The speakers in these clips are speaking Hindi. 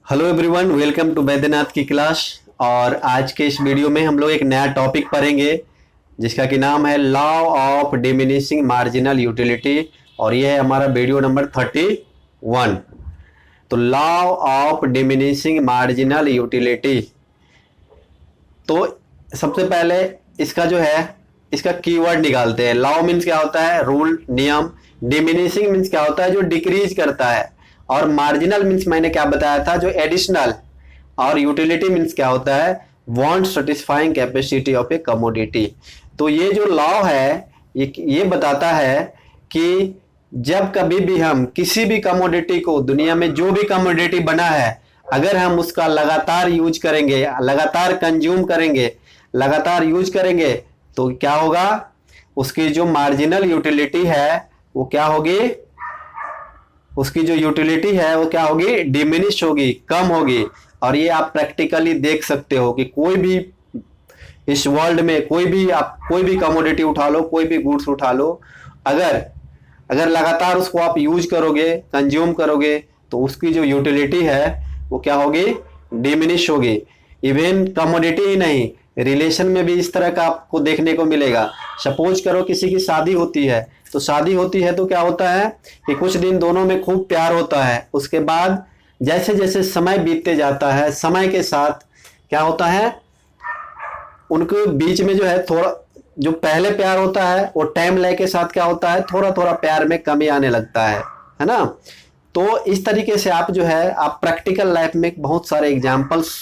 Hello everyone, welcome to Vaidyanath की क्लास। और आज के इस वीडियो में हम लोग एक नया टॉपिक पढ़ेंगे जिसका कि नाम है law of diminishing marginal utility. और ये है हमारा वीडियो नंबर 31। तो law of diminishing marginal utility, तो सबसे पहले इसका जो है इसका कीवर्ड निकालते हैं। लॉ मीन्स क्या होता है? रूल, नियम। डिमिनिशिंग मीन्स क्या होता है? जो डिक्रीज करता है। और मार्जिनल मीन्स मैंने क्या बताया था? जो एडिशनल। और यूटिलिटी मीन्स क्या होता है? Want satisfying capacity of a commodity. तो ये जो लॉ है ये बताता है कि जब कभी भी हम किसी भी कमोडिटी को, दुनिया में जो भी कमोडिटी बना है, अगर हम उसका लगातार यूज करेंगे, लगातार कंज्यूम करेंगे, लगातार यूज करेंगे, तो क्या होगा? उसकी जो मार्जिनल यूटिलिटी है वो क्या होगी? उसकी जो यूटिलिटी है वो क्या होगी? डिमिनिश होगी, कम होगी। और ये आप प्रैक्टिकली देख सकते हो कि कोई भी इस वर्ल्ड में कोई भी कमोडिटी उठा लो, कोई भी गुड्स उठा लो, अगर अगर लगातार उसको आप यूज करोगे, कंज्यूम करोगे, तो उसकी जो यूटिलिटी है वो क्या होगी? डिमिनिश होगी। इवन कमोडिटी ही नहीं, रिलेशन में भी इस तरह का आपको देखने को मिलेगा। सपोज करो किसी की शादी होती है, तो शादी होती है तो क्या होता है कि कुछ दिन दोनों में खूब प्यार होता है। उसके बाद जैसे जैसे समय बीतते जाता है, समय के साथ क्या होता है, उनके बीच में जो है थोड़ा, जो पहले प्यार होता है वो टाइम लैग के साथ क्या होता है, थोड़ा थोड़ा प्यार में कमी आने लगता है ना। तो इस तरीके से आप जो है आप प्रैक्टिकल लाइफ में बहुत सारे एग्जाम्पल्स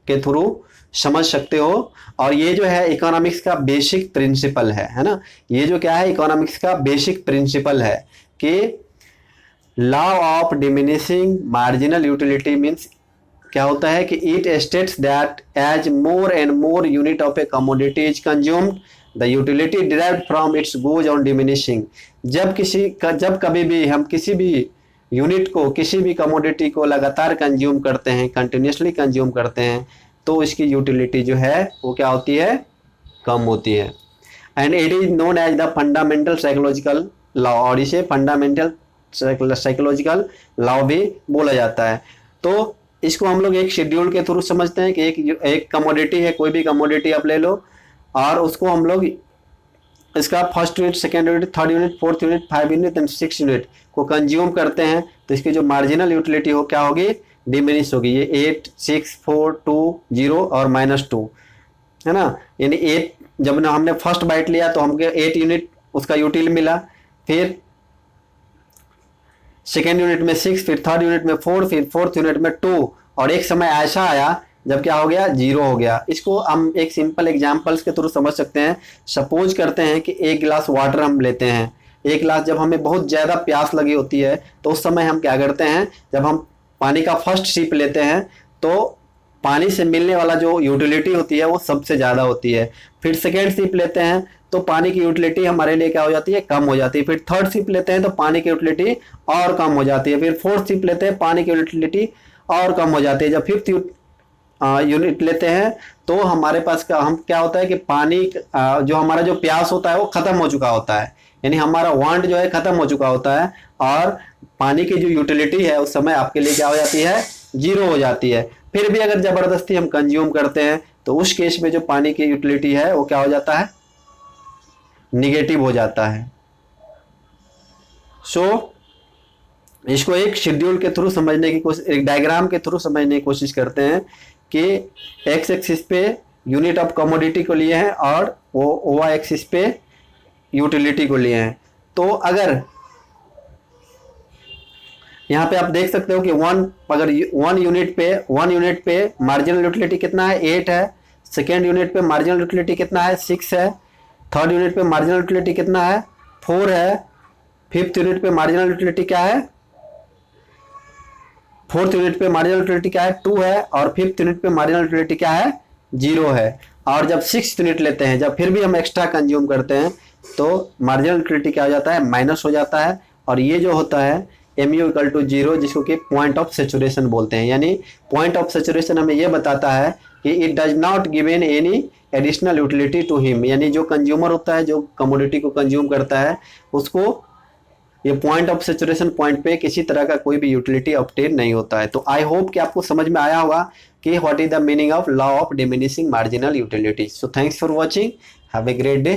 के थ्रू समझ सकते हो। और ये जो है इकोनॉमिक्स का बेसिक प्रिंसिपल है ना। ये जो क्या है, इकोनॉमिक्स का बेसिक प्रिंसिपल है कि law of diminishing marginal utility means क्या होता है कि it states that as more and more unit of a commodity is consumed, the utility derived from its goes on diminishing. जब कभी भी हम किसी भी यूनिट को, किसी भी कमोडिटी को लगातार कंज्यूम करते हैं, कंटिन्यूसली कंज्यूम करते हैं, तो इसकी यूटिलिटी जो है वो क्या होती है? कम होती है। And it is known as the fundamental psychological law, और इसे फंडामेंटल साइकोलॉजिकल लॉ भी बोला जाता है। तो इसको हम लोग एक शेड्यूल के थ्रू समझते हैं कि एक कमोडिटी है, कोई भी कमोडिटी आप ले लो, और उसको हम लोग इसका first unit, second unit, third unit, fourth unit, 5 unit and 6 unit को कंज्यूम करते हैं, तो इसकी जो मार्जिनल यूटिलिटी हो क्या होगी? डिमिनिश होगी। ये 8, 6, 4, 2, 0 और -2 है ना। यानी 8 जब ना हमने फर्स्ट बाइट लिया तो हमको 8 यूनिट उसका यूटिल मिला, फिर सेकेंड यूनिट में 6, फिर थर्ड यूनिट में 4, फिर फोर्थ यूनिट में 2, और एक समय ऐसा आया जब क्या हो गया? 0 हो गया। इसको हम एक सिंपल एग्जांपल्स के थ्रू समझ सकते हैं। सपोज करते हैं कि एक गिलास वाटर हम लेते हैं। एक गिलास, जब हमें बहुत ज़्यादा प्यास लगी होती है तो उस समय हम क्या करते हैं, जब हम पानी का फर्स्ट सिप लेते हैं तो पानी से मिलने वाला जो यूटिलिटी होती है वो सबसे ज़्यादा होती है। फिर सेकेंड सिप लेते हैं तो पानी की यूटिलिटी हमारे लिए क्या हो जाती है? कम हो जाती है। फिर थर्ड सिप लेते हैं तो पानी की यूटिलिटी और कम हो जाती है। फिर फोर्थ सिप लेते हैं, पानी की यूटिलिटी और कम हो जाती है। जब फिफ्थ यूनिट लेते हैं तो हमारे पास हम क्या होता है कि पानी जो हमारा जो प्यास होता है वो खत्म हो चुका होता है, यानी हमारा वांट जो है खत्म हो चुका होता है, और पानी की जो यूटिलिटी है उस समय आपके लिए क्या हो जाती है? 0 हो जाती है। फिर भी अगर जबरदस्ती हम कंज्यूम करते हैं तो उस केस में जो पानी की यूटिलिटी है वो क्या हो जाता है? निगेटिव हो जाता है। इसको एक शेड्यूल के थ्रू समझने की कोशिश, एक डायग्राम के थ्रू समझने की कोशिश करते हैं कि एक्स एक्सिस पे यूनिट ऑफ कमोडिटी को लिए हैं और वो वाई एक्सिस पे यूटिलिटी को लिए हैं। तो अगर यहाँ पे आप देख सकते हो कि अगर 1 यूनिट पे मार्जिनल यूटिलिटी कितना है? 8 है। सेकेंड यूनिट पे मार्जिनल यूटिलिटी कितना है? 6 है। थर्ड यूनिट पे मार्जिनल यूटिलिटी कितना है? 4 है। फिफ्थ यूनिट पे मार्जिनल यूटिलिटी क्या है? फोर्थ यूनिट पे मार्जिनल यूटिलिटी क्या है? 2 है। और फिफ्थ यूनिट पे मार्जिनल यूटिलिटी क्या है? 0 है। और जब सिक्स यूनिट लेते हैं, जब फिर भी हम एक्स्ट्रा कंज्यूम करते हैं, तो मार्जिनल यूटिलिटी क्या हो जाता है? माइनस हो जाता है। और ये जो होता है mu = 0, जिसको कि पॉइंट ऑफ सेचुरेशन बोलते हैं। यानी पॉइंट ऑफ सेचुरेशन हमें ये बताता है कि it does not given any additional utility to him, यानी जो कंज्यूमर होता है, जो कमोडिटी को कंज्यूम करता है, उसको ये पॉइंट ऑफ सेचुरेशन पॉइंट पे किसी तरह का कोई भी यूटिलिटी ऑब्टेन नहीं होता है। तो आई होप कि आपको समझ में आया होगा कि what is the meaning of law of diminishing marginal utility. So thanks for watching, have a great day.